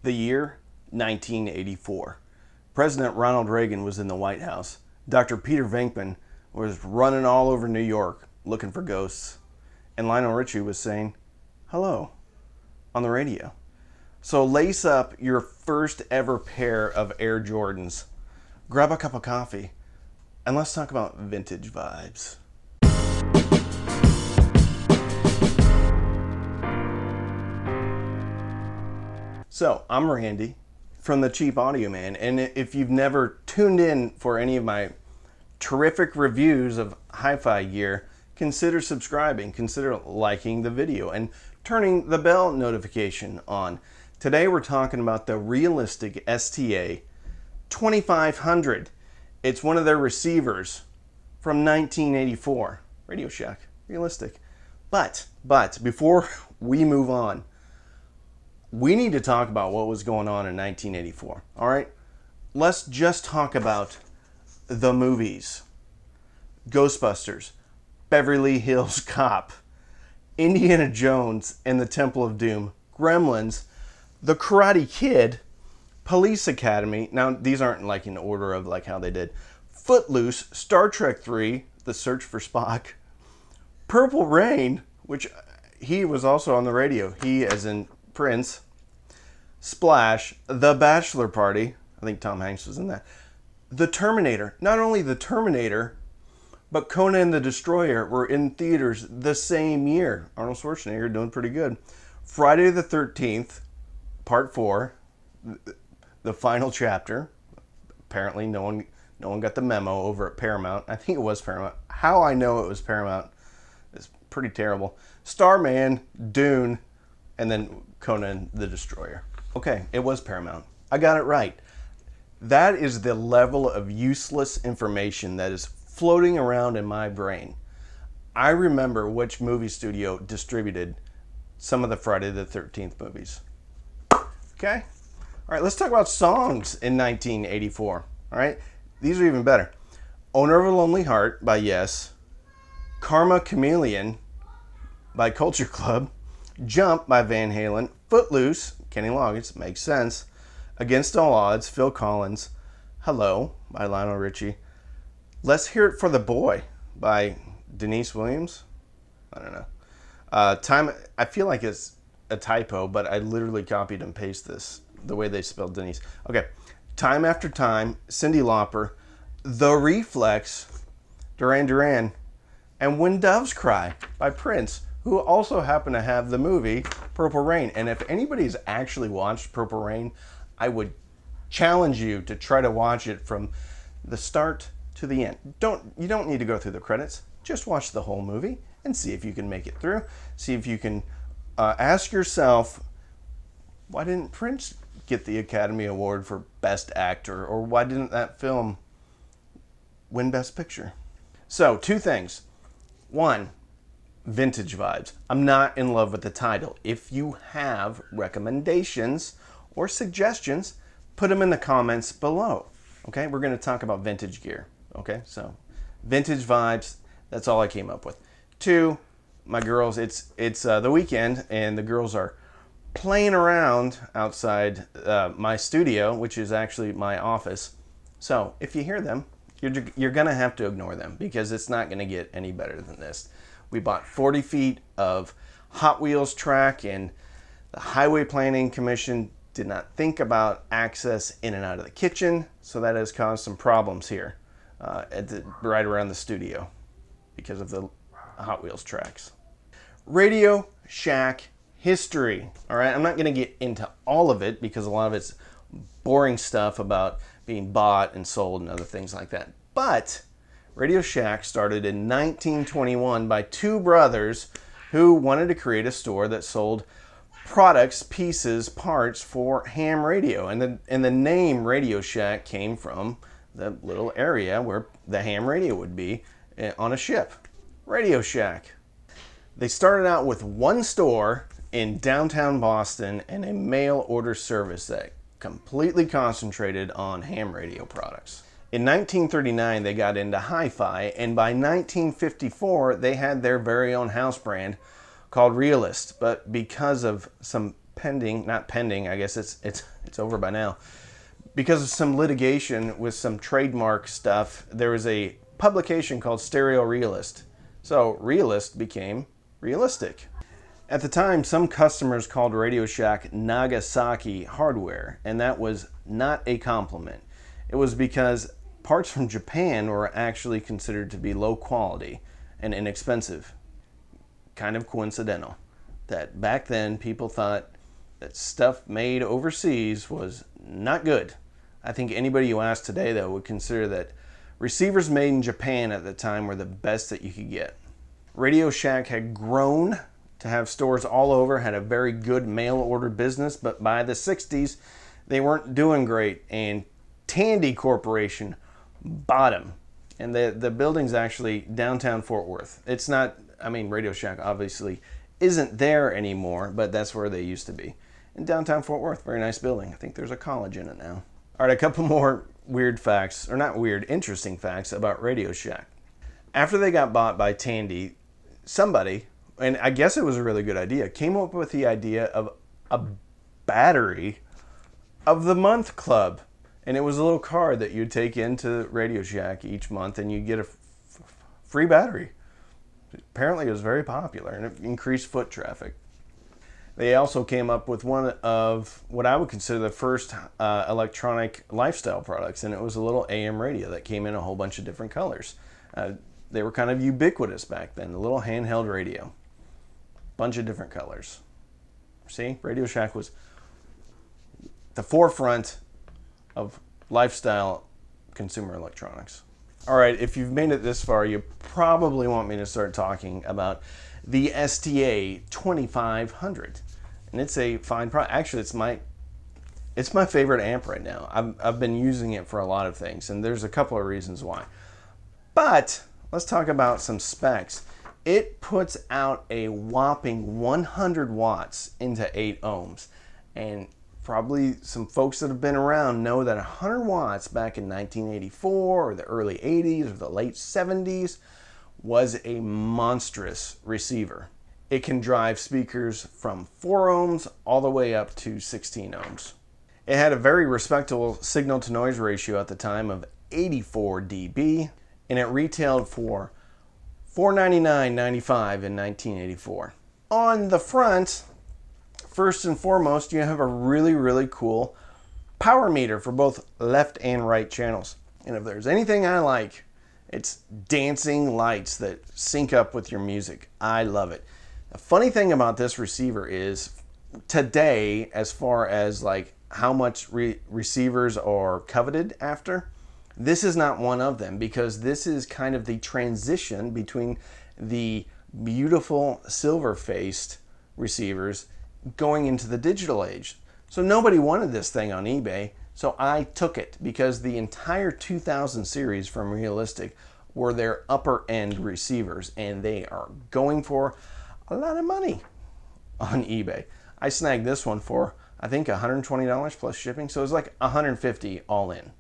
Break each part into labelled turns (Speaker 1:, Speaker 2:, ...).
Speaker 1: The year 1984. President Ronald Reagan was in the White House. Dr. Peter Venkman was running all over New York looking for ghosts. And Lionel Richie was saying, hello, on the radio. So lace up your first ever pair of Air Jordans, grab a cup of coffee, and let's talk about vintage vibes. So, I'm Randy from the Cheap Audio Man, and if you've never tuned in for any of my terrific reviews of hi-fi gear, consider subscribing, consider liking the video, and turning the bell notification on. Today we're talking about the realistic STA2500. It's one of their receivers from 1984. Radio Shack, realistic. But before we move on, we need to talk about what was going on in 1984. All right, let's just talk about the movies. Ghostbusters, Beverly Hills Cop, Indiana Jones and the Temple of Doom, Gremlins, The Karate Kid, Police Academy. Now, these aren't like in order of like how they did. Footloose, Star Trek 3, The Search for Spock, Purple Rain, which he was also on the radio. He as in Prince, Splash, The Bachelor Party. I think Tom Hanks was in that. The Terminator. Not only The Terminator, but Conan the Destroyer were in theaters the same year. Arnold Schwarzenegger doing pretty good. Friday the 13th, Part 4, the final chapter. Apparently no one got the memo over at Paramount. I think it was Paramount. How I know it was Paramount is pretty terrible. Starman, Dune, and then Conan the Destroyer. Okay, it was Paramount. I got it right. That is the level of useless information that is floating around in my brain. I remember which movie studio distributed some of the Friday the 13th movies. Okay? All right, let's talk about songs in 1984. All right? These are even better. Owner of a Lonely Heart by Yes. Karma Chameleon by Culture Club. Jump by Van Halen. Footloose, Kenny Loggins, makes sense. Against All Odds, Phil Collins. Hello by Lionel Richie. Let's Hear It for the Boy by Denise Williams. I don't know. Time. I feel like it's a typo, but I literally copied and pasted this, the way they spelled Denise. Okay. Time After Time, Cyndi Lauper. The Reflex, Duran Duran. And When Doves Cry by Prince, who also happened to have the movie Purple Rain. And if anybody's actually watched Purple Rain, I would challenge you to try to watch it from the start to the end. You don't need to go through the credits. Just watch the whole movie and see if you can make it through. See if you can ask yourself, why didn't Prince get the Academy Award for Best Actor? Or why didn't that film win Best Picture? So, two things. One, vintage vibes. I'm not in love with the title. If you have recommendations or suggestions, put them in the comments below. Okay, we're going to talk about vintage gear. Okay, so vintage vibes, that's all I came up with. Two, my girls, it's the weekend and the girls are playing around outside my studio, which is actually my office. So if you hear them, you're going to have to ignore them because it's not going to get any better than this. We bought 40 feet of Hot Wheels track, and the Highway Planning Commission did not think about access in and out of the kitchen, so that has caused some problems here right around the studio because of the Hot Wheels tracks. Radio Shack history. All right, I'm not going to get into all of it because a lot of it's boring stuff about being bought and sold and other things like that. But Radio Shack started in 1921 by two brothers who wanted to create a store that sold products, pieces, parts for ham radio. And the name Radio Shack came from the little area where the ham radio would be on a ship. Radio Shack. They started out with one store in downtown Boston and a mail order service that completely concentrated on ham radio products. In 1939, they got into hi-fi, and by 1954, they had their very own house brand called Realist. But because of some not pending, I guess it's over by now. Because of some litigation with some trademark stuff, there was a publication called Stereo Realist. So Realist became Realistic. At the time, some customers called Radio Shack Nagasaki hardware, and that was not a compliment. It was because parts from Japan were actually considered to be low quality and inexpensive. Kind of coincidental that back then people thought that stuff made overseas was not good. I think anybody you ask today, though, would consider that receivers made in Japan at the time were the best that you could get. Radio Shack had grown to have stores all over, had a very good mail order business, but by the 60s, they weren't doing great, and Tandy Corporation bought them. And the building's actually downtown Fort Worth. It's not, Radio Shack obviously isn't there anymore, but that's where they used to be. In downtown Fort Worth, very nice building. I think there's a college in it now. All right, a couple more weird facts, or not weird, interesting facts about Radio Shack. After they got bought by Tandy, somebody, and I guess it was a really good idea, came up with the idea of a battery of the month club. And it was a little card that you'd take into Radio Shack each month and you'd get a free battery. Apparently it was very popular and it increased foot traffic. They also came up with one of what I would consider the first electronic lifestyle products, and it was a little AM radio that came in a whole bunch of different colors. They were kind of ubiquitous back then, a little handheld radio. Bunch of different colors. See, Radio Shack was the forefront of lifestyle consumer electronics. All right, if you've made it this far, you probably want me to start talking about the STA2500. And it's a fine product. Actually, it's my favorite amp right now. I've been using it for a lot of things, and there's a couple of reasons why. But let's talk about some specs. It puts out a whopping 100 watts into 8 ohms. And probably some folks that have been around know that 100 watts back in 1984 or the early 80s or the late 70s was a monstrous receiver. It can drive speakers from 4 ohms all the way up to 16 ohms. It had a very respectable signal to noise ratio at the time of 84 dB, and it retailed for $499.95 in 1984. On the front, first and foremost, you have a really, really cool power meter for both left and right channels. And if there's anything I like, it's dancing lights that sync up with your music. I love it. The funny thing about this receiver is today, as far as like how much receivers are coveted after, this is not one of them, because this is kind of the transition between the beautiful silver-faced receivers going into the digital age. So nobody wanted this thing on eBay, so I took it, because the entire 2000 series from Realistic were their upper end receivers, and they are going for a lot of money on eBay. I snagged this one for, I think, $120 plus shipping, so it was like $150 all in.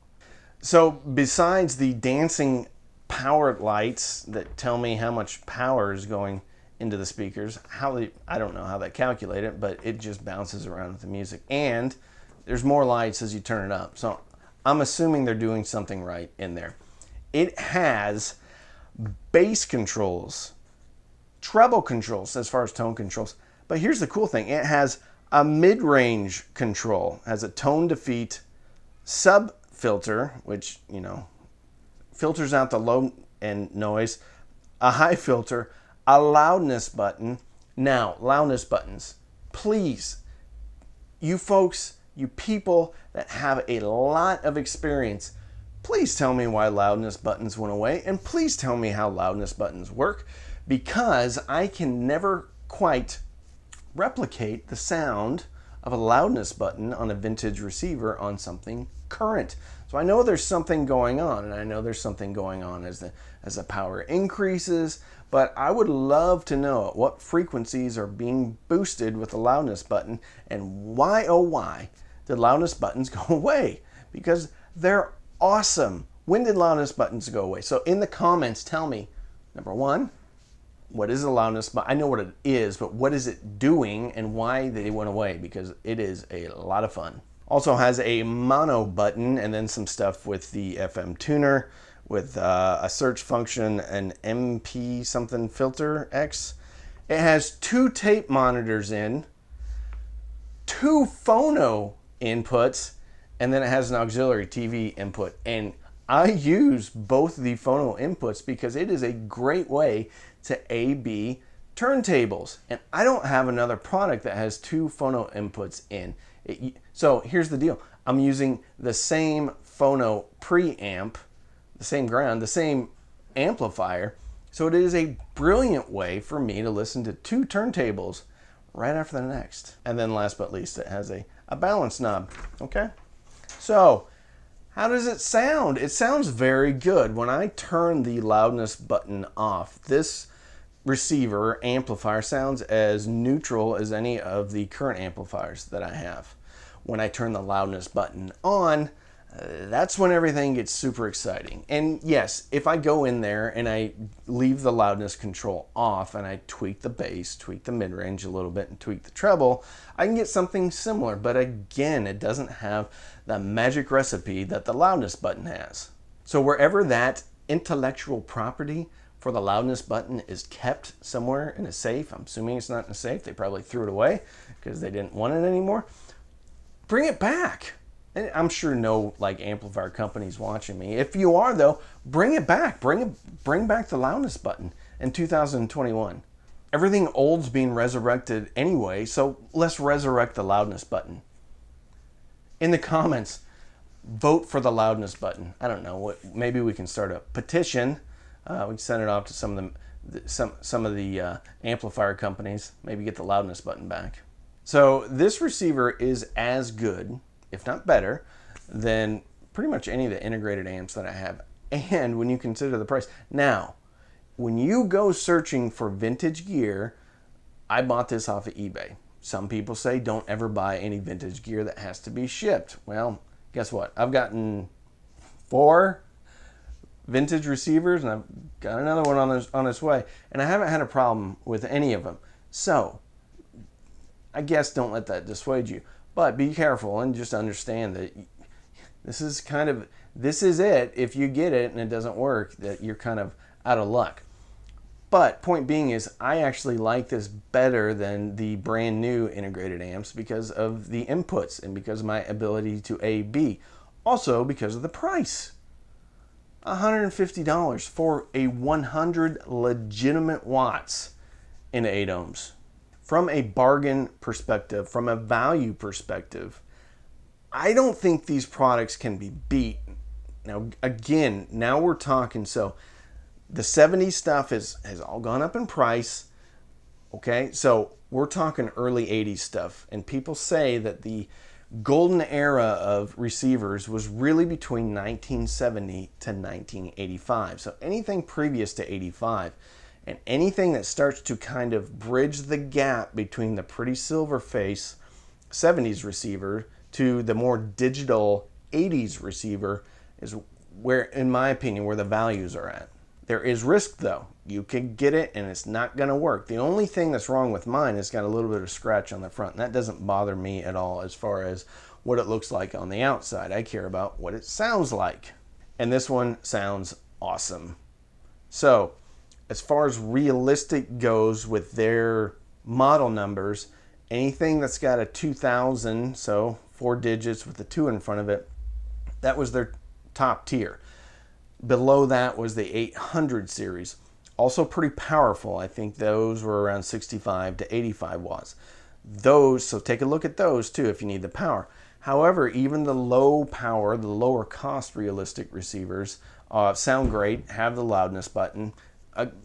Speaker 1: So besides the dancing power lights that tell me how much power is going into the speakers, I don't know how they calculate it, but it just bounces around with the music. And there's more lights as you turn it up. So I'm assuming they're doing something right in there. It has bass controls, treble controls as far as tone controls. But here's the cool thing. It has a mid-range control, has a tone defeat sub filter, which, filters out the low end noise, a high filter, a loudness button. Now, loudness buttons, please, you folks, you people that have a lot of experience, please tell me why loudness buttons went away, and please tell me how loudness buttons work, because I can never quite replicate the sound of a loudness button on a vintage receiver on something current. So I know there's something going on, and I know there's something going on as the power increases, but I would love to know what frequencies are being boosted with the loudness button, and why, oh why, did loudness buttons go away? Because they're awesome. When did loudness buttons go away? So in the comments, tell me, number one, what is the loudness, but I know what it is, but what is it doing and why they went away, because it is a lot of fun. Also has a mono button and then some stuff with the FM tuner with a search function, an MP something filter X. It has 2 tape monitors in, 2 phono inputs, and then it has an auxiliary TV input. And I use both the phono inputs because it is a great way to A/B turntables. And I don't have another product that has 2 phono inputs in. So here's the deal. I'm using the same phono preamp, the same ground, the same amplifier. So it is a brilliant way for me to listen to 2 turntables right after the next. And then last but least, it has a balance knob. Okay. So how does it sound? It sounds very good. When I turn the loudness button off, this receiver amplifier sounds as neutral as any of the current amplifiers that I have. When I turn the loudness button on, that's when everything gets super exciting. And yes, if I go in there and I leave the loudness control off and I tweak the bass, tweak the mid-range a little bit, and tweak the treble, I can get something similar. But again, it doesn't have the magic recipe that the loudness button has. So wherever that intellectual property for the loudness button is kept somewhere in a safe, I'm assuming it's not in a safe, they probably threw it away because they didn't want it anymore, bring it back. And I'm sure no amplifier companies watching me. If you are though, bring it back. Bring back the loudness button in 2021. Everything old's being resurrected anyway, so let's resurrect the loudness button. In the comments, vote for the loudness button. I don't know, maybe we can start a petition. We can send it off to some of the amplifier companies. Maybe get the loudness button back. So this receiver is as good, if not better, than pretty much any of the integrated amps that I have. And when you consider the price. Now, when you go searching for vintage gear, I bought this off of eBay. Some people say don't ever buy any vintage gear that has to be shipped. Well, guess what? I've gotten 4 vintage receivers and I've got another one on its way. And I haven't had a problem with any of them. So, I guess don't let that dissuade you. But be careful and just understand that this is it. If you get it and it doesn't work, that you're kind of out of luck. But point being is I actually like this better than the brand new integrated amps because of the inputs and because of my ability to A/B. Also because of the price. $150 for a 100 legitimate watts into 8 ohms. From a bargain perspective, from a value perspective, I don't think these products can be beat. Now, again, now we're talking, so the 70s stuff has all gone up in price, okay? So we're talking early 80s stuff, and people say that the golden era of receivers was really between 1970 to 1985. So anything previous to 85, and anything that starts to kind of bridge the gap between the pretty silver face 70s receiver to the more digital 80s receiver is where, in my opinion, where the values are at. There is risk though. You can get it and it's not gonna work. The only thing that's wrong with mine is got a little bit of scratch on the front, and that doesn't bother me at all as far as what it looks like on the outside. I care about what it sounds like. And this one sounds awesome. So, as far as realistic goes with their model numbers, anything that's got a 2000, so 4 digits with a 2 in front of it, that was their top tier. Below that was the 800 series. Also pretty powerful. I think those were around 65 to 85 watts. Those, so take a look at those too if you need the power. However, even the low power, the lower cost realistic receivers sound great, have the loudness button.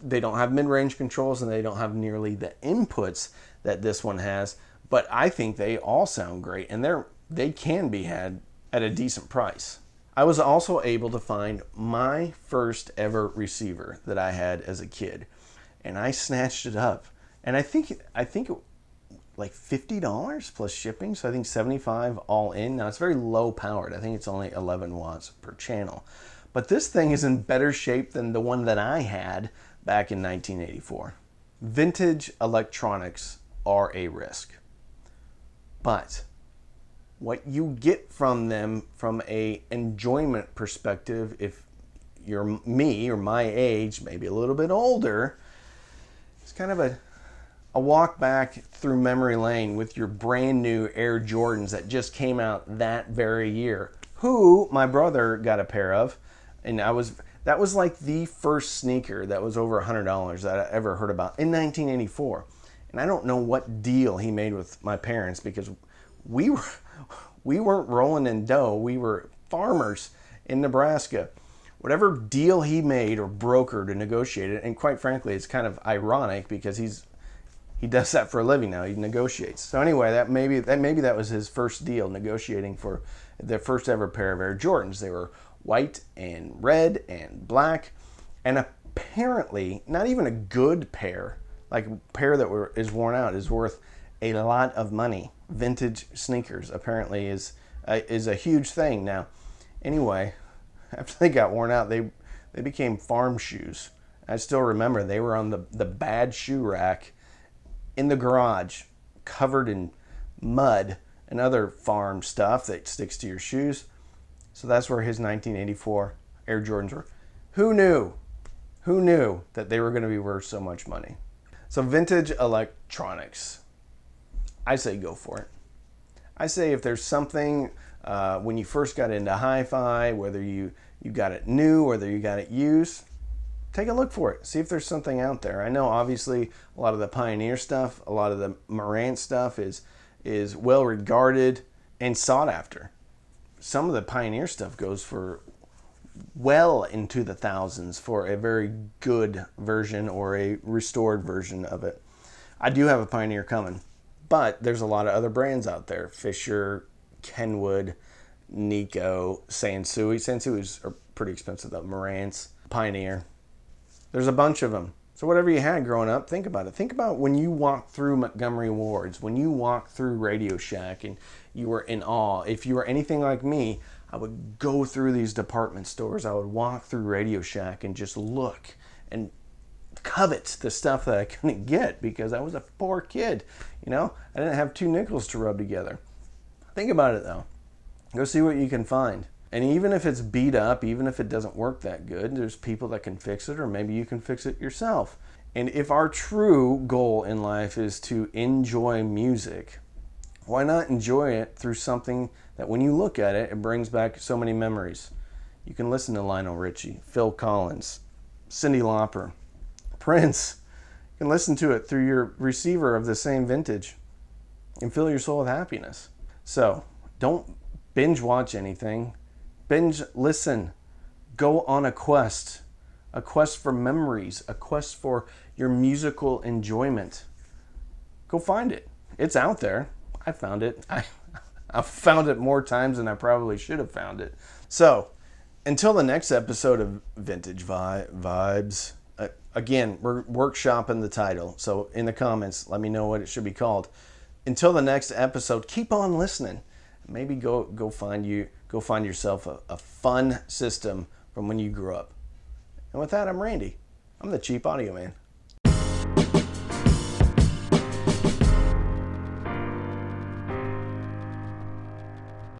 Speaker 1: They don't have mid-range controls and they don't have nearly the inputs that this one has, but I think they all sound great and they can be had at a decent price. I was also able to find my first ever receiver that I had as a kid, and I snatched it up, and I think like $50 plus shipping, so I think 75 all in. Now it's very low powered. I think it's only 11 watts per channel. But this thing is in better shape than the one that I had back in 1984. Vintage electronics are a risk, but what you get from them from a enjoyment perspective, if you're me or my age, maybe a little bit older, it's kind of a walk back through memory lane with your brand new Air Jordans that just came out that very year, who my brother got a pair of, and that was like the first sneaker that was over $100 that I ever heard about in 1984. And I don't know what deal he made with my parents, because we weren't rolling in dough. We were farmers in Nebraska. Whatever deal he made or brokered or negotiated, and quite frankly, it's kind of ironic because he does that for a living now. He negotiates. So anyway, that maybe that was his first deal, negotiating for their first ever pair of Air Jordans. They were white and red and black, and apparently not even a good pair, like a pair that is worn out, is worth a lot of money. Vintage sneakers apparently is a huge thing now. Anyway, after they got worn out, they became farm shoes. I still remember they were on the bad shoe rack in the garage, covered in mud and other farm stuff that sticks to your shoes. So that's where his 1984 Air Jordans were. Who knew? Who knew that they were going to be worth so much money? So vintage electronics, I say go for it. I say if there's something when you first got into hi-fi, whether you got it new, whether you got it used, take a look for it. See if there's something out there. I know obviously a lot of the Pioneer stuff, a lot of the Marantz stuff is well regarded and sought after. Some of the Pioneer stuff goes for well into the thousands for a very good version or a restored version of it. I do have a Pioneer coming, but there's a lot of other brands out there. Fisher, Kenwood, Nico, Sansui. Sansui's are pretty expensive though. Marantz, Pioneer. There's a bunch of them. So whatever you had growing up, think about it. Think about when you walked through Montgomery Ward's, when you walked through Radio Shack and you were in awe. If you were anything like me, I would go through these department stores. I would walk through Radio Shack and just look and covet the stuff that I couldn't get because I was a poor kid. You know, I didn't have 2 nickels to rub together. Think about it though. Go see what you can find. And even if it's beat up, even if it doesn't work that good, there's people that can fix it, or maybe you can fix it yourself. And if our true goal in life is to enjoy music, why not enjoy it through something that when you look at it, it brings back so many memories? You can listen to Lionel Richie, Phil Collins, Cyndi Lauper, Prince. You can listen to it through your receiver of the same vintage and fill your soul with happiness. So don't binge watch anything. Binge listen. Go on a quest for memories, a quest for your musical enjoyment. Go find it. It's out there. I found it. I've found it more times than I probably should have found it. So, until the next episode of Vintage Vibes, again, we're workshopping the title. So, in the comments, let me know what it should be called. Until the next episode, keep on listening. Maybe go find yourself a fun system from when you grew up. And with that, I'm Randy. I'm the Cheap Audio Man.